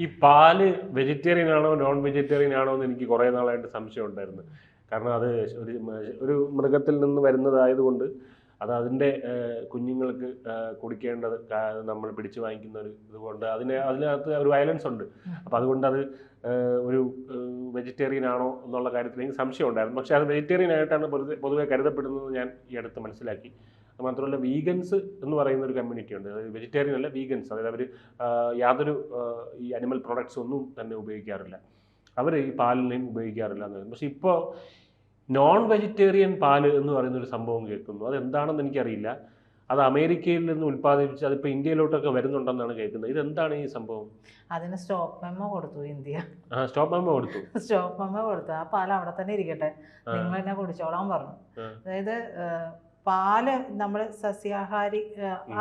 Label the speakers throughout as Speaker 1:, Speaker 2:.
Speaker 1: ഈ പാല് വെജിറ്റേറിയൻ ആണോ നോൺ വെജിറ്റേറിയൻ ആണോ എന്ന് എനിക്ക് കുറേ നാളായിട്ട് സംശയം ഉണ്ടായിരുന്നു. കാരണം അത് ഒരു മൃഗത്തിൽ നിന്ന് വരുന്നതായതുകൊണ്ട് അത് അതിൻ്റെ കുഞ്ഞുങ്ങൾക്ക് കുടിക്കേണ്ടത് നമ്മൾ പിടിച്ചു വാങ്ങിക്കുന്ന ഒരു ഇതുകൊണ്ട് അതിനകത്ത് ഒരു വയലൻസ് ഉണ്ട്. അപ്പോൾ അതുകൊണ്ട് അത് ഒരു വെജിറ്റേറിയൻ ആണോ എന്നുള്ള കാര്യത്തിൽ എനിക്ക് സംശയം ഉണ്ടായിരുന്നു. പക്ഷേ അത് വെജിറ്റേറിയൻ ആയിട്ടാണ് പൊതുവെ കരുതപ്പെടുന്നത് ഞാൻ ഈ അടുത്ത് മനസ്സിലാക്കി. അത് മാത്രമല്ല വീഗൻസ് എന്ന് പറയുന്ന ഒരു കമ്മ്യൂണിറ്റി ഉണ്ട്. അതായത് വെജിറ്റേറിയൻ അല്ല, വീഗൻസ്. അതായത് അവർ യാതൊരു ഈ അനിമൽ പ്രൊഡക്ട്സ് ഒന്നും തന്നെ ഉപയോഗിക്കാറില്ല. അവർ ഈ പാലിനെയും ഉപയോഗിക്കാറില്ല എന്ന് പറയുന്നത്. പക്ഷേ ഇപ്പോൾ നോൺ വെജിറ്റേറിയൻ പാല് എന്ന് പറയുന്നൊരു സംഭവം കേൾക്കുന്നു. അതെന്താണെന്ന് എനിക്കറിയില്ല. അത് അമേരിക്കയിൽ നിന്ന് ഉൽപ്പാദിപ്പിച്ച് അതിപ്പോൾ ഇന്ത്യയിലോട്ടൊക്കെ വരുന്നുണ്ടെന്നാണ് കേൾക്കുന്നത്. ഇതെന്താണ് ഈ സംഭവം?
Speaker 2: അതിന് സ്റ്റോപ്പ് മെമ്മോ കൊടുത്തു ഇന്ത്യ.
Speaker 1: സ്റ്റോപ്പ് മെമ്മോ കൊടുത്തു.
Speaker 2: സ്റ്റോപ്പ് മെമ്മോ കൊടുത്തു. ആ പാൽ അവിടെ തന്നെ ഇരിക്കട്ടെ, നിങ്ങൾ തന്നെ കുടിച്ചോളാൻ പറഞ്ഞു. അതായത് പാല് നമ്മൾ സസ്യാഹാരി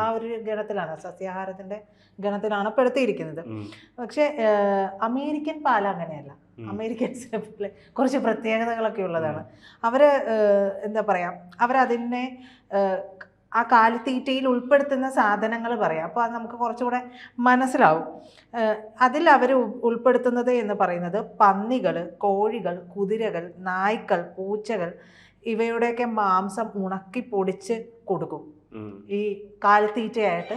Speaker 2: ആ ഒരു ഗണത്തിലാണ്, സസ്യാഹാരത്തിന്റെ ഗണത്തിലാണ് പെടുത്തിയിരിക്കുന്നത്. പക്ഷെ അമേരിക്കൻ പാൽ അങ്ങനെയല്ല. അമേരിക്കൻസിനെ പോലെ കുറച്ച് പ്രത്യേകതകളൊക്കെ ഉള്ളതാണ്. അവര് എന്താ പറയാ, അവരതിനെ ആ കാലിത്തീറ്റയിൽ ഉൾപ്പെടുത്തുന്ന സാധനങ്ങൾ പറയാം. അപ്പോൾ അത് നമുക്ക് കുറച്ചുകൂടെ മനസ്സിലാവും. അതിൽ അവർ ഉൾപ്പെടുത്തുന്നത് എന്ന് പറയുന്നത് പന്നികൾ, കോഴികൾ, കുതിരകൾ, നായ്ക്കൾ, പൂച്ചകൾ ഇവയുടെയൊക്കെ മാംസം ഉണക്കി പൊടിച്ച് കൊടുക്കും. ഈ കാലിത്തീറ്റയായിട്ട്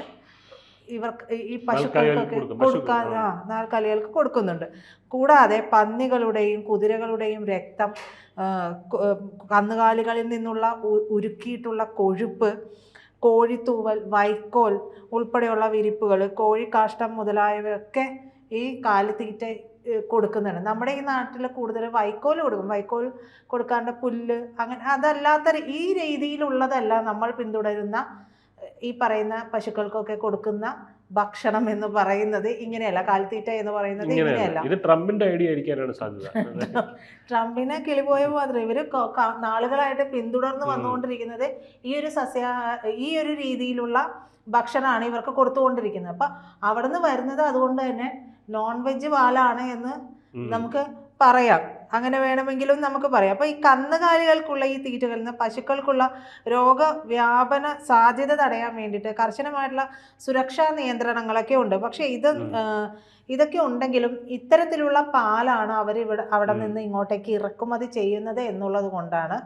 Speaker 2: ഇവർക്ക് ഈ പശുക്കൾക്കൊക്കെ കൊടുക്കാൻ നാൽക്കാലികൾക്ക് കൊടുക്കുന്നുണ്ട്. കൂടാതെ പന്നികളുടെയും കുതിരകളുടെയും രക്തം, കന്നുകാലികളിൽ നിന്നുള്ള ഉരുക്കിയിട്ടുള്ള കൊഴുപ്പ്, കോഴിത്തൂവൽ, വൈക്കോൽ ഉൾപ്പെടെയുള്ള വിരിപ്പുകൾ, കോഴിക്കാഷ്ടം മുതലായവയൊക്കെ ഈ കാലിത്തീറ്റ കൊടുക്കുന്നുണ്ട്. നമ്മുടെ ഈ നാട്ടിൽ കൂടുതൽ വൈക്കോൽ കൊടുക്കും. വൈക്കോൽ കൊടുക്കാണ്ട് പുല്ല് അങ്ങനെ അതല്ലാത്ത ഈ രീതിയിലുള്ളതല്ല നമ്മൾ പിന്തുടരുന്ന ഈ പറയുന്ന പശുക്കൾക്കൊക്കെ കൊടുക്കുന്ന ഭക്ഷണം എന്ന് പറയുന്നത് ഇങ്ങനെയല്ല. കാലിത്തീറ്റ എന്ന് പറയുന്നത് ഇങ്ങനെയല്ല.
Speaker 1: ഇത് ട്രംപിന്റെ ഐഡിയ ആയിരിക്കാനാണ് സാധ്യത.
Speaker 2: ട്രംപിനെ കിളിപോയ മാത്രം ഇവര് നാളുകളായിട്ട് പിന്തുടർന്ന് വന്നുകൊണ്ടിരിക്കുന്നത് ഈ ഒരു രീതിയിലുള്ള ഭക്ഷണമാണ് ഇവർക്ക് കൊടുത്തുകൊണ്ടിരിക്കുന്നത്. അപ്പൊ അവിടുന്ന് വരുന്നത് അതുകൊണ്ട് തന്നെ നോൺ വെജ് പാലാണ് എന്ന് നമുക്ക് പറയാം. അങ്ങനെ വേണമെങ്കിലും നമുക്ക് പറയാം. അപ്പോൾ ഈ കന്നുകാലികൾക്കുള്ള ഈ തീറ്റകളിൽ നിന്ന് പശുക്കൾക്കുള്ള രോഗവ്യാപന സാധ്യത തടയാൻ വേണ്ടിയിട്ട് കർശനമായിട്ടുള്ള സുരക്ഷാ നിയന്ത്രണങ്ങളൊക്കെ ഉണ്ട്. പക്ഷേ ഇതൊക്കെ ഉണ്ടെങ്കിലും ഇത്തരത്തിലുള്ള പാലാണ് അവർ അവിടെ നിന്ന് ഇങ്ങോട്ടേക്ക് ഇറക്കുമതി ചെയ്യുന്നത് എന്നുള്ളത് കൊണ്ടാണ്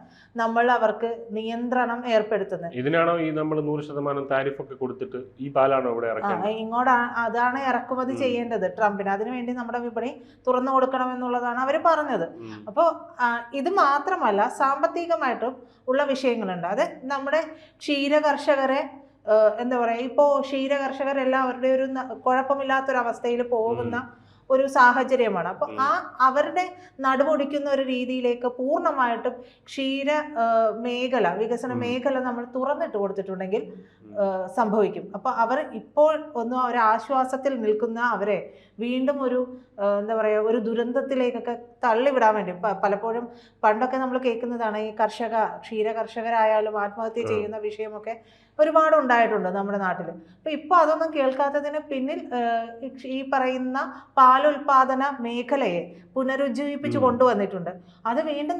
Speaker 2: നമ്മൾ അവർക്ക് നിയന്ത്രണം ഏർപ്പെടുത്തുന്നത്.
Speaker 1: ഇതിനാണോ ഈ നമ്മൾ 100% താരിഫ് ഒക്കെ കൊടുത്തിട്ട് ഈ പാലാണോ ഇവിടെ
Speaker 2: ഇങ്ങോട്ട് അതാണ് ഇറക്കുമതി ചെയ്യേണ്ടത് ട്രംപിന്. അതിനുവേണ്ടി നമ്മുടെ വിപണി തുറന്നു കൊടുക്കണം എന്നുള്ളതാണ് അവർ പറഞ്ഞത്. അപ്പോൾ ഇത് മാത്രമല്ല, സാമ്പത്തികമായിട്ടും ഉള്ള വിഷയങ്ങളുണ്ട്. അത് നമ്മുടെ ക്ഷീര കർഷകരെ എന്താ പറയുക, ഇപ്പോൾ ക്ഷീര കർഷകരെല്ലാവരുടെ ഒരു കുഴപ്പമില്ലാത്തൊരവസ്ഥയിൽ പോകുന്ന ഒരു സാഹചര്യമാണ്. അപ്പോൾ അവരുടെ നടുപൊടിക്കുന്ന ഒരു രീതിയിലേക്ക് പൂർണ്ണമായിട്ടും ക്ഷീര മേഖല, വികസന മേഖല നമ്മൾ തുറന്നിട്ട് കൊടുത്തിട്ടുണ്ടെങ്കിൽ സംഭവിക്കും. അപ്പോൾ അവർ ഇപ്പോൾ ഒരു ആശ്വാസത്തിൽ നിൽക്കുന്ന അവരെ വീണ്ടും ഒരു എന്താ പറയുക, ഒരു ദുരന്തത്തിലേക്കൊക്കെ തള്ളിവിടാൻ വേണ്ടി പലപ്പോഴും പണ്ടൊക്കെ നമ്മൾ കേൾക്കുന്നതാണ് ഈ ക്ഷീര കർഷകരായാലും ആത്മഹത്യ ചെയ്യുന്ന വിഷയമൊക്കെ ഒരുപാട് ഉണ്ടായിട്ടുണ്ട് നമ്മുടെ നാട്ടിൽ. അപ്പോൾ ഇപ്പോൾ അതൊന്നും കേൾക്കാത്തതിന് പിന്നിൽ ഈ പറയുന്ന പാലുൽപാദന മേഖലയെ പുനരുജ്ജീവിപ്പിച്ച് കൊണ്ടുവന്നിട്ടുണ്ട്. അത് വീണ്ടും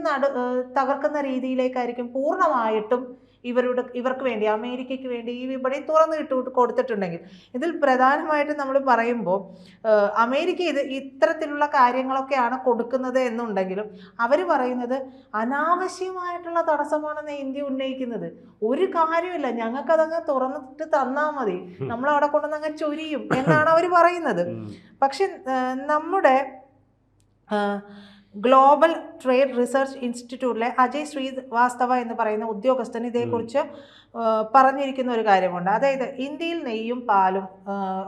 Speaker 2: തകർക്കുന്ന രീതിയിലേക്കായിരിക്കും പൂർണ്ണമായിട്ടും ഇവർക്ക് വേണ്ടി, അമേരിക്കയ്ക്ക് വേണ്ടി ഈ വിപണി തുറന്നു കൊടുത്തിട്ടുണ്ടെങ്കിൽ. ഇതിൽ പ്രധാനമായിട്ടും നമ്മൾ പറയുമ്പോൾ അമേരിക്ക ഇത്തരത്തിലുള്ള കാര്യങ്ങളൊക്കെയാണ് കൊടുക്കുന്നത് എന്നുണ്ടെങ്കിലും അവർ പറയുന്നത് അനാവശ്യമായിട്ടുള്ള തടസ്സമാണെന്ന് ഇന്ത്യ ഉന്നയിക്കുന്നത്. ഒരു കാര്യമില്ല, ഞങ്ങൾക്കതങ്ങ് തുറന്നിട്ട് തന്നാൽ മതി, നമ്മളവിടെ കൊണ്ടുവന്നങ്ങ് ചൊരിയും എന്നാണ് അവർ പറയുന്നത്. പക്ഷെ നമ്മുടെ ഗ്ലോബൽ ട്രേഡ് റിസർച്ച് ഇൻസ്റ്റിറ്റ്യൂട്ടിലെ അജയ് ശ്രീവാസ്തവ എന്ന് പറയുന്ന ഉദ്യോഗസ്ഥൻ ഇതേക്കുറിച്ച് പറഞ്ഞിരിക്കുന്ന ഒരു കാര്യമുണ്ട്. അതായത് ഇന്ത്യയിൽ നെയ്യും പാലും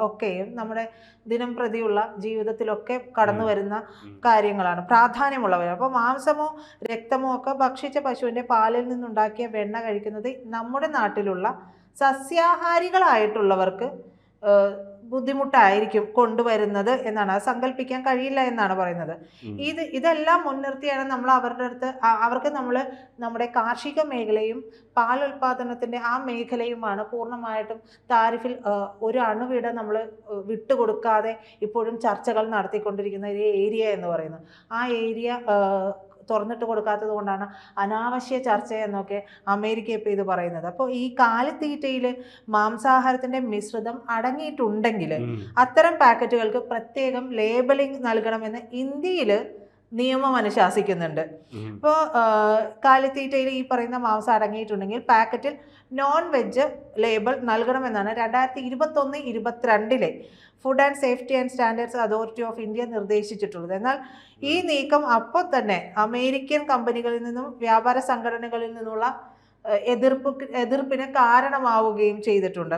Speaker 2: ഒക്കെയും നമ്മുടെ ദിനം പ്രതിയുള്ള ജീവിതത്തിലൊക്കെ കടന്നു വരുന്ന കാര്യങ്ങളാണ്, പ്രാധാന്യമുള്ളവയാണ്. അപ്പോൾ മാംസമോ രക്തമോ ഒക്കെ ഭക്ഷിച്ച പശുവിൻ്റെ പാലിൽ നിന്നുണ്ടാക്കിയ വെണ്ണ കഴിക്കുന്നത് നമ്മുടെ നാട്ടിലുള്ള സസ്യാഹാരികളായിട്ടുള്ളവർക്ക് ബുദ്ധിമുട്ടായിരിക്കും കൊണ്ടുവരുന്നത് എന്നാണ്. അത് സങ്കല്പിക്കാൻ കഴിയില്ല എന്നാണ് പറയുന്നത്. ഇതെല്ലാം മുൻനിർത്തിയാണ് നമ്മൾ അവർക്ക് നമ്മുടെ കാർഷിക മേഖലയും പാലുൽപാദനത്തിൻ്റെ ആ മേഖലയുമാണ് പൂർണ്ണമായിട്ടും താരിഫിൽ ഒരു അണുവിട നമ്മൾ വിട്ടുകൊടുക്കാതെ ഇപ്പോഴും ചർച്ചകൾ നടത്തിക്കൊണ്ടിരിക്കുന്ന ഒരു ഏരിയ എന്ന് പറയുന്നത്. ആ ഏരിയ തുറന്നിട്ട് കൊടുക്കാത്തത് കൊണ്ടാണ് അനാവശ്യ ചർച്ച എന്നൊക്കെ അമേരിക്ക ഇപ്പോൾ ഇത് പറയുന്നത്. അപ്പോൾ ഈ കാലിത്തീറ്റയിൽ മാംസാഹാരത്തിൻ്റെ മിശ്രിതം അടങ്ങിയിട്ടുണ്ടെങ്കിൽ അത്തരം പാക്കറ്റുകൾക്ക് പ്രത്യേകം ലേബലിംഗ് നൽകണമെന്ന് ഇന്ത്യയിൽ നിയമം അനുശാസിക്കുന്നുണ്ട്. ഇപ്പോൾ കാലിത്തീറ്റയിൽ ഈ പറയുന്ന മാംസം അടങ്ങിയിട്ടുണ്ടെങ്കിൽ പാക്കറ്റിൽ നോൺ വെജ് ലേബൽ നൽകണമെന്നാണ് 2021-22 food and safety and standards authority of India നിർദ്ദേശിച്ചിട്ടുള്ളത്. എന്നാൽ ഈ നീക്കം അപ്പോൾ തന്നെ അമേരിക്കൻ കമ്പനികളിൽ നിന്നും വ്യാപാര സംഘടനകളിൽ നിന്നുള്ള എതിർപ്പിന് കാരണമാവുകയും ചെയ്തിട്ടുണ്ട്.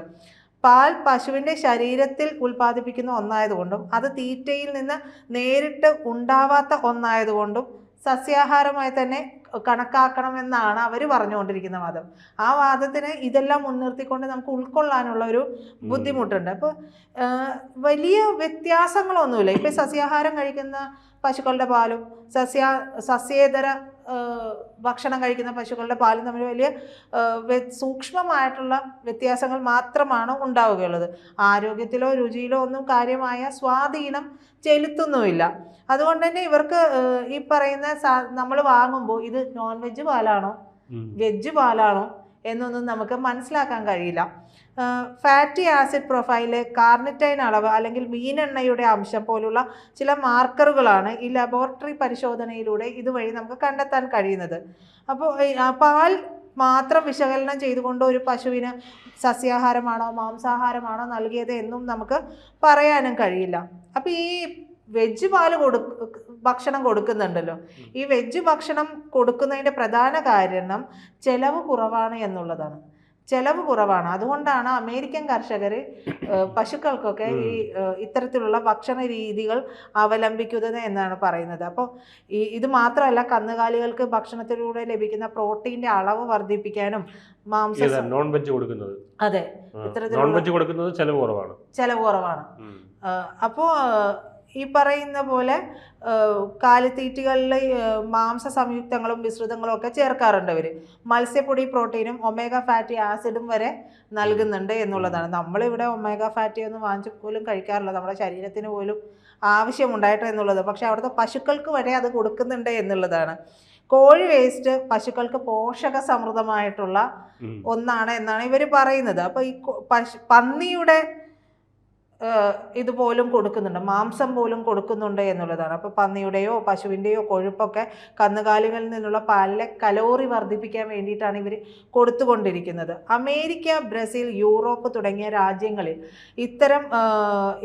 Speaker 2: പാൽ പശുവിൻ്റെ ശരീരത്തിൽ ഉൽപ്പാദിപ്പിക്കുന്ന ഒന്നായതുകൊണ്ടും അത് തീറ്റയിൽ നിന്ന് നേരിട്ട് ഉണ്ടാവാത്ത ഒന്നായതുകൊണ്ടും സസ്യാഹാരമായി തന്നെ കണക്കാക്കണമെന്നാണ് അവർ പറഞ്ഞുകൊണ്ടിരിക്കുന്ന വാദം. ആ വാദത്തിന് ഇതെല്ലാം മുൻനിർത്തിക്കൊണ്ട് നമുക്ക് ഉൾക്കൊള്ളാനുള്ള ഒരു ബുദ്ധിമുട്ടുണ്ട്. അപ്പോൾ വലിയ വ്യത്യാസങ്ങളൊന്നുമില്ല. ഇപ്പോൾ സസ്യാഹാരം കഴിക്കുന്ന പശുക്കളുടെ പാലും സസ്യേതര ഭക്ഷണം കഴിക്കുന്ന പശുക്കളുടെ പാലും തമ്മിൽ വലിയ സൂക്ഷ്മമായിട്ടുള്ള വ്യത്യാസങ്ങൾ മാത്രമാണ് ഉണ്ടാവുകയുള്ളത്. ആരോഗ്യത്തിലോ രുചിയിലോ ഒന്നും കാര്യമായ സ്വാധീനം ചെലുത്തുന്നുമില്ല. അതുകൊണ്ട് തന്നെ ഇവർക്ക് ഈ പറയുന്ന നമ്മൾ വാങ്ങുമ്പോൾ ഇത് നോൺ വെജ് പാലാണോ വെജ് പാലാണോ എന്നൊന്നും നമുക്ക് മനസ്സിലാക്കാൻ കഴിയില്ല. ഫാറ്റി ആസിഡ് പ്രൊഫൈല്, കാർണിറ്റൈൻ അളവ് അല്ലെങ്കിൽ മീനെണ്ണയുടെ അംശം പോലുള്ള ചില മാർക്കറുകളാണ് ഈ ലബോറട്ടറി പരിശോധനയിലൂടെ ഇതുവഴി നമുക്ക് കണ്ടെത്താൻ കഴിയുന്നത്. അപ്പോൾ പാൽ മാത്രം വിശകലനം ചെയ്തുകൊണ്ട് ഒരു പശുവിന് സസ്യാഹാരമാണോ മാംസാഹാരമാണോ നൽകിയത് എന്നും നമുക്ക് പറയാനും കഴിയില്ല. അപ്പോൾ ഈ വെജ് പാല് ഭക്ഷണം കൊടുക്കുന്നുണ്ടല്ലോ, ഈ വെജ് ഭക്ഷണം കൊടുക്കുന്നതിൻ്റെ പ്രധാന കാരണം ചെലവ് കുറവാണ് എന്നുള്ളതാണ്. ചെലവ് കുറവാണ്. അതുകൊണ്ടാണ് അമേരിക്കൻ കർഷകർ പശുക്കൾക്കൊക്കെ ഈ ഇത്തരത്തിലുള്ള ഭക്ഷണ രീതികൾ അവലംബിക്കുന്നത് എന്നാണ് പറയുന്നത്. അപ്പോൾ ഇത് മാത്രമല്ല, കന്നുകാലികൾക്ക് ഭക്ഷണത്തിലൂടെ ലഭിക്കുന്ന പ്രോട്ടീൻ്റെ അളവ് വർദ്ധിപ്പിക്കാനും
Speaker 1: നോൺ വെജ് കൊടുക്കുന്നത്
Speaker 2: അതെ
Speaker 1: നോൺ വെജ് കൊടുക്കുന്നത് ചെലവ് കുറവാണ്.
Speaker 2: അപ്പോൾ ഈ പറയുന്ന പോലെ കാലിത്തീറ്റകളിൽ മാംസ സംയുക്തങ്ങളും മിശ്രിതങ്ങളും ഒക്കെ ചേർക്കാറുണ്ട് അവർ. മത്സ്യപ്പൊടി പ്രോട്ടീനും ഒമേഗ ഫാറ്റി ആസിഡും വരെ നൽകുന്നുണ്ട് എന്നുള്ളതാണ്. നമ്മളിവിടെ ഒമേഗ ഫാറ്റി ഒന്നും വാങ്ങിച്ച് പോലും കഴിക്കാറില്ല, നമ്മുടെ ശരീരത്തിന് പോലും ആവശ്യമുണ്ടായിട്ട് എന്നുള്ളത്. പക്ഷേ അവിടുത്തെ പശുക്കൾക്ക് വരെ അത് കൊടുക്കുന്നുണ്ട് എന്നുള്ളതാണ്. കോഴി വേസ്റ്റ് പശുക്കൾക്ക് പോഷക സമൃദ്ധമായിട്ടുള്ള ഒന്നാണ് എന്നാണ് ഇവർ പറയുന്നത്. അപ്പോൾ ഈ പന്നിയുടെ ഇതുപോലും കൊടുക്കുന്നുണ്ട്, മാംസം പോലും കൊടുക്കുന്നുണ്ട് എന്നുള്ളതാണ്. അപ്പോൾ പന്നിയുടെയോ പശുവിൻ്റെയോ കൊഴുപ്പൊക്കെ കന്നുകാലികളിൽ നിന്നുള്ള പാലിലെ കലോറി വർദ്ധിപ്പിക്കാൻ വേണ്ടിയിട്ടാണ് ഇവർ കൊടുത്തുകൊണ്ടിരിക്കുന്നത്. അമേരിക്ക, ബ്രസീൽ, യൂറോപ്പ് തുടങ്ങിയ രാജ്യങ്ങളിൽ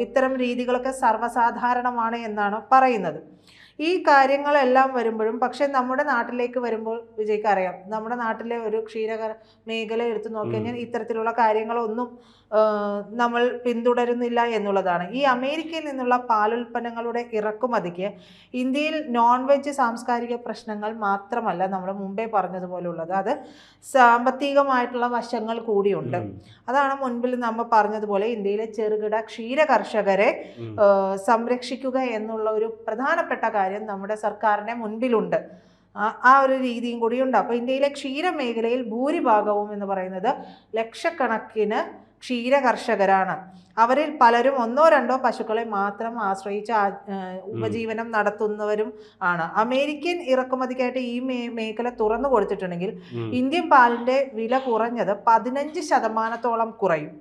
Speaker 2: ഇത്തരം രീതികളൊക്കെ സർവ്വസാധാരണമാണ് എന്നാണ് പറയുന്നത്. ഈ കാര്യങ്ങളെല്ലാം വരുമ്പോഴും പക്ഷെ നമ്മുടെ നാട്ടിലേക്ക് വരുമ്പോൾ വിജയ്ക്ക് അറിയാം, നമ്മുടെ നാട്ടിലെ ഒരു ക്ഷീര മേഖല എടുത്തു നോക്കിക്കഴിഞ്ഞാൽ ഇത്തരത്തിലുള്ള കാര്യങ്ങളൊന്നും നമ്മൾ പിന്തുടരുന്നില്ല എന്നുള്ളതാണ്. ഈ അമേരിക്കയിൽ നിന്നുള്ള പാലുൽപ്പന്നങ്ങളുടെ ഇറക്കുമതിക്ക് ഇന്ത്യയിൽ നോൺ വെജ് സാംസ്കാരിക പ്രശ്നങ്ങൾ മാത്രമല്ല നമ്മൾ മുമ്പേ പറഞ്ഞതുപോലുള്ളത്, അത് സാമ്പത്തികമായിട്ടുള്ള വശങ്ങൾ കൂടിയുണ്ട്. അതാണ് മുൻപിൽ നമ്മൾ പറഞ്ഞതുപോലെ ഇന്ത്യയിലെ ചെറുകിട ക്ഷീര കർഷകരെ സംരക്ഷിക്കുക എന്നുള്ള ഒരു പ്രധാനപ്പെട്ട കാര്യം നമ്മുടെ സർക്കാരിൻ്റെ മുൻപിലുണ്ട്. ആ ഒരു രീതിയും കൂടിയുണ്ട്. അപ്പോൾ ഇന്ത്യയിലെ ക്ഷീരമേഖലയിൽ ഭൂരിഭാഗവും എന്ന് പറയുന്നത് ലക്ഷക്കണക്കിന് ക്ഷീര കർഷകരാണ്. അവരിൽ പലരും ഒന്നോ രണ്ടോ പശുക്കളെ മാത്രം ആശ്രയിച്ച് ഉപജീവനം നടത്തുന്നവരും ആണ്. അമേരിക്കൻ ഇറക്കുമതിക്കായിട്ട് ഈ മേഖല തുറന്നു കൊടുത്തിട്ടുണ്ടെങ്കിൽ ഇന്ത്യൻ പാലിന്റെ വില കുറഞ്ഞത് 15% കുറയും.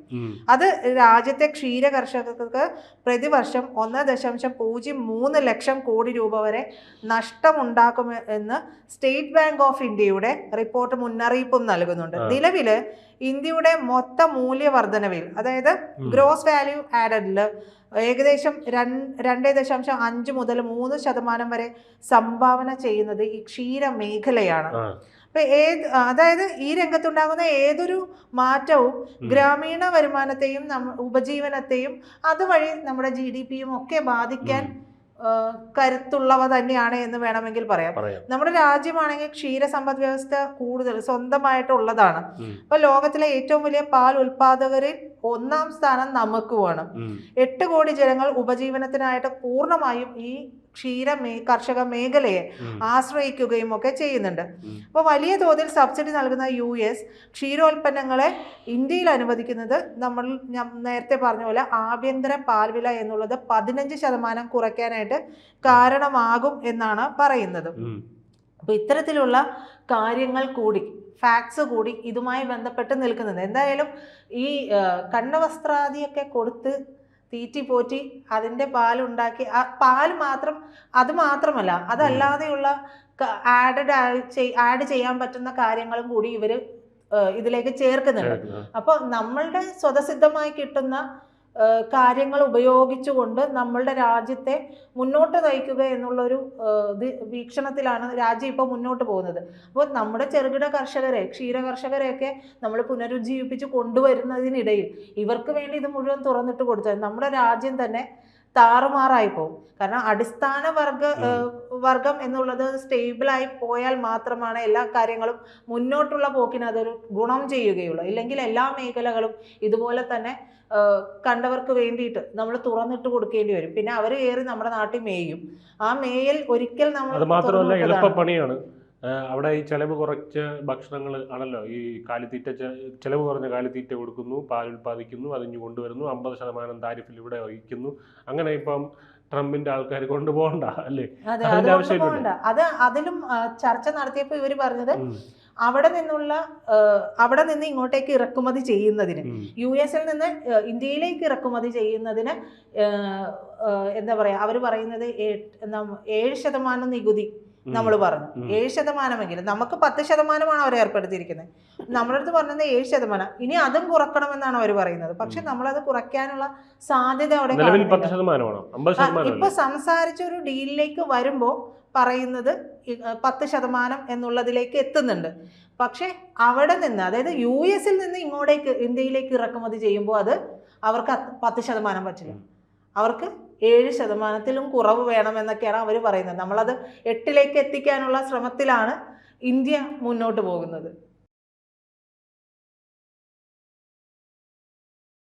Speaker 2: അത് രാജ്യത്തെ ക്ഷീര കർഷകർക്ക് പ്രതിവർഷം 1.03 ലക്ഷം കോടി രൂപ വരെ നഷ്ടമുണ്ടാക്കുമെന്ന് സ്റ്റേറ്റ് ബാങ്ക് ഓഫ് ഇന്ത്യയുടെ റിപ്പോർട്ട് മുന്നറിയിപ്പും നൽകുന്നുണ്ട്. നിലവിൽ ഇന്ത്യയുടെ മൊത്ത മൂല്യവർദ്ധനവിൽ, അതായത് ഗ്രോസ് വാല്യൂ ആഡഡിൽ ഏകദേശം 2.5 മുതൽ 3% വരെ സംഭാവന ചെയ്യുന്നത് ഈ ക്ഷീര മേഖലയാണ്. അപ്പൊ അതായത് ഈ രംഗത്തുണ്ടാകുന്ന ഏതൊരു മാറ്റവും ഗ്രാമീണ വരുമാനത്തെയും ഉപജീവനത്തെയും അതുവഴി നമ്മുടെ GDP-യും ഒക്കെ ബാധിക്കാൻ കരുത്തുള്ളവ തന്നെയാണ് എന്ന് വേണമെങ്കിൽ പറയാം. നമ്മുടെ രാജ്യമാണെങ്കിൽ ക്ഷീര സമ്പദ് വ്യവസ്ഥ കൂടുതൽ സ്വന്തമായിട്ടുള്ളതാണ്. അപ്പൊ ലോകത്തിലെ ഏറ്റവും വലിയ പാൽ ഉൽപാദകരിൽ 1-ാം സ്ഥാനം നമുക്കുമാണ്. 8 കോടി ജനങ്ങൾ ഉപജീവനത്തിനായിട്ട് പൂർണ്ണമായും ഈ കർഷക മേഖലയെ ആശ്രയിക്കുകയും ഒക്കെ ചെയ്യുന്നുണ്ട്. അപ്പോൾ വലിയ തോതിൽ സബ്സിഡി നൽകുന്ന US ക്ഷീരോൽപ്പന്നങ്ങളെ ഇന്ത്യയിൽ അനുവദിക്കുന്നത് നമ്മൾ നേരത്തെ പറഞ്ഞ പോലെ ആഭ്യന്തര പാൽവില എന്നുള്ളത് 15% കുറയ്ക്കാനായിട്ട് കാരണമാകും എന്നാണ് പറയുന്നത്. അപ്പോൾ ഇത്തരത്തിലുള്ള കാര്യങ്ങൾ കൂടി ഫാക്ട്സ് കൂടി ഇതുമായി ബന്ധപ്പെട്ട് നിൽക്കുന്നത്. എന്തായാലും ഈ കണ്ണവസ്ത്രാദിയൊക്കെ കൊടുത്ത് തീറ്റി പോറ്റി അതിൻ്റെ പാലുണ്ടാക്കി പാൽ മാത്രം, അത് മാത്രമല്ല അതല്ലാതെയുള്ള ആഡ് ചെയ്യാൻ പറ്റുന്ന കാര്യങ്ങളും കൂടി ഇവർ ഇതിലേക്ക് ചേർക്കുന്നുണ്ട്. അപ്പോൾ നമ്മളുടെ സ്വതസിദ്ധമായി കിട്ടുന്ന കാര്യങ്ങൾ ഉപയോഗിച്ചുകൊണ്ട് നമ്മളുടെ രാജ്യത്തെ മുന്നോട്ട് നയിക്കുക എന്നുള്ളൊരു വീക്ഷണത്തിലാണ് രാജ്യം ഇപ്പോൾ മുന്നോട്ട് പോകുന്നത്. അപ്പോൾ നമ്മുടെ ചെറുകിട കർഷകരെ, ക്ഷീര കർഷകരെയൊക്കെ നമ്മൾ പുനരുജ്ജീവിപ്പിച്ച് കൊണ്ടുവരുന്നതിനിടയിൽ ഇവർക്ക് വേണ്ടി ഇത് മുഴുവൻ തുറന്നിട്ട് കൊടുത്തത് നമ്മുടെ രാജ്യം തന്നെ താറുമാറായി പോകും. കാരണം അടിസ്ഥാന വർഗം എന്നുള്ളത് സ്റ്റേബിളായി പോയാൽ മാത്രമാണ് എല്ലാ കാര്യങ്ങളും മുന്നോട്ടുള്ള പോക്കിന് അതൊരു ഗുണം ചെയ്യുകയുള്ളൂ. ഇല്ലെങ്കിൽ എല്ലാ മേഖലകളും ഇതുപോലെ തന്നെ കണ്ടവർക്ക് വേണ്ടിയിട്ട് നമ്മൾ തുറന്നിട്ട് കൊടുക്കേണ്ടി വരും. പിന്നെ അവർ കയറി നമ്മുടെ നാട്ടിൽ മേയും. ആ മേയൽ ഒരിക്കൽ നമ്മൾ,
Speaker 1: അത് മാത്രമല്ല എളുപ്പപ്പണിയാണ്. അവിടെ ഈ ചെലവ് കുറച്ച ഭക്ഷണങ്ങൾ ആണല്ലോ, ഈ കാലിത്തീറ്റ, ചെലവ് കുറഞ്ഞ കാലിത്തീറ്റ കൊടുക്കുന്നു, പാൽ ഉൽപ്പാദിക്കുന്നു, അതിഞ്ഞു കൊണ്ടുവരുന്നു, 50% താരിഫിൽ ഇവിടെ വഹിക്കുന്നു. അങ്ങനെ ഇപ്പം ട്രംപിന്റെ ആൾക്കാർ കൊണ്ടുപോകണ്ട അല്ലേ? അതിന്റെ ആവശ്യമില്ല.
Speaker 2: അതിലും ചർച്ച നടത്തിയപ്പോൾ ഇവർ പറഞ്ഞത് അവിടെ നിന്ന് ഇങ്ങോട്ടേക്ക് ഇറക്കുമതി ചെയ്യുന്നതിന്, US-ൽ നിന്ന് ഇന്ത്യയിലേക്ക് ഇറക്കുമതി ചെയ്യുന്നതിന് എന്താ പറയാ, അവർ പറയുന്നത് 7% നികുതി നമ്മൾ പറഞ്ഞു. 7%, നമുക്ക് 10% അവർ ഏർപ്പെടുത്തിയിരിക്കുന്നത്. നമ്മുടെ അടുത്ത് പറഞ്ഞത് 7%. ഇനി അതും കുറക്കണമെന്നാണ് അവർ പറയുന്നത്. പക്ഷെ നമ്മളത് കുറയ്ക്കാനുള്ള സാധ്യത അവിടെ ഇപ്പൊ സംസാരിച്ച ഒരു ഡീലിലേക്ക് വരുമ്പോൾ പറയുന്നത് 10% എന്നുള്ളതിലേക്ക് എത്തുന്നുണ്ട്. പക്ഷെ അവിടെ നിന്ന്, അതായത് US-ൽ നിന്ന് ഇങ്ങോട്ടേക്ക് ഇന്ത്യയിലേക്ക് ഇറക്കുമതി ചെയ്യുമ്പോൾ അത് അവർക്ക് 10% പറ്റില്ല. അവർക്ക് 7%-ലും കുറവ് വേണമെന്നൊക്കെയാണ് അവർ പറയുന്നത്. നമ്മളത് 8-ലേക്ക് എത്തിക്കാനുള്ള ശ്രമത്തിലാണ് ഇന്ത്യ മുന്നോട്ട് പോകുന്നത്.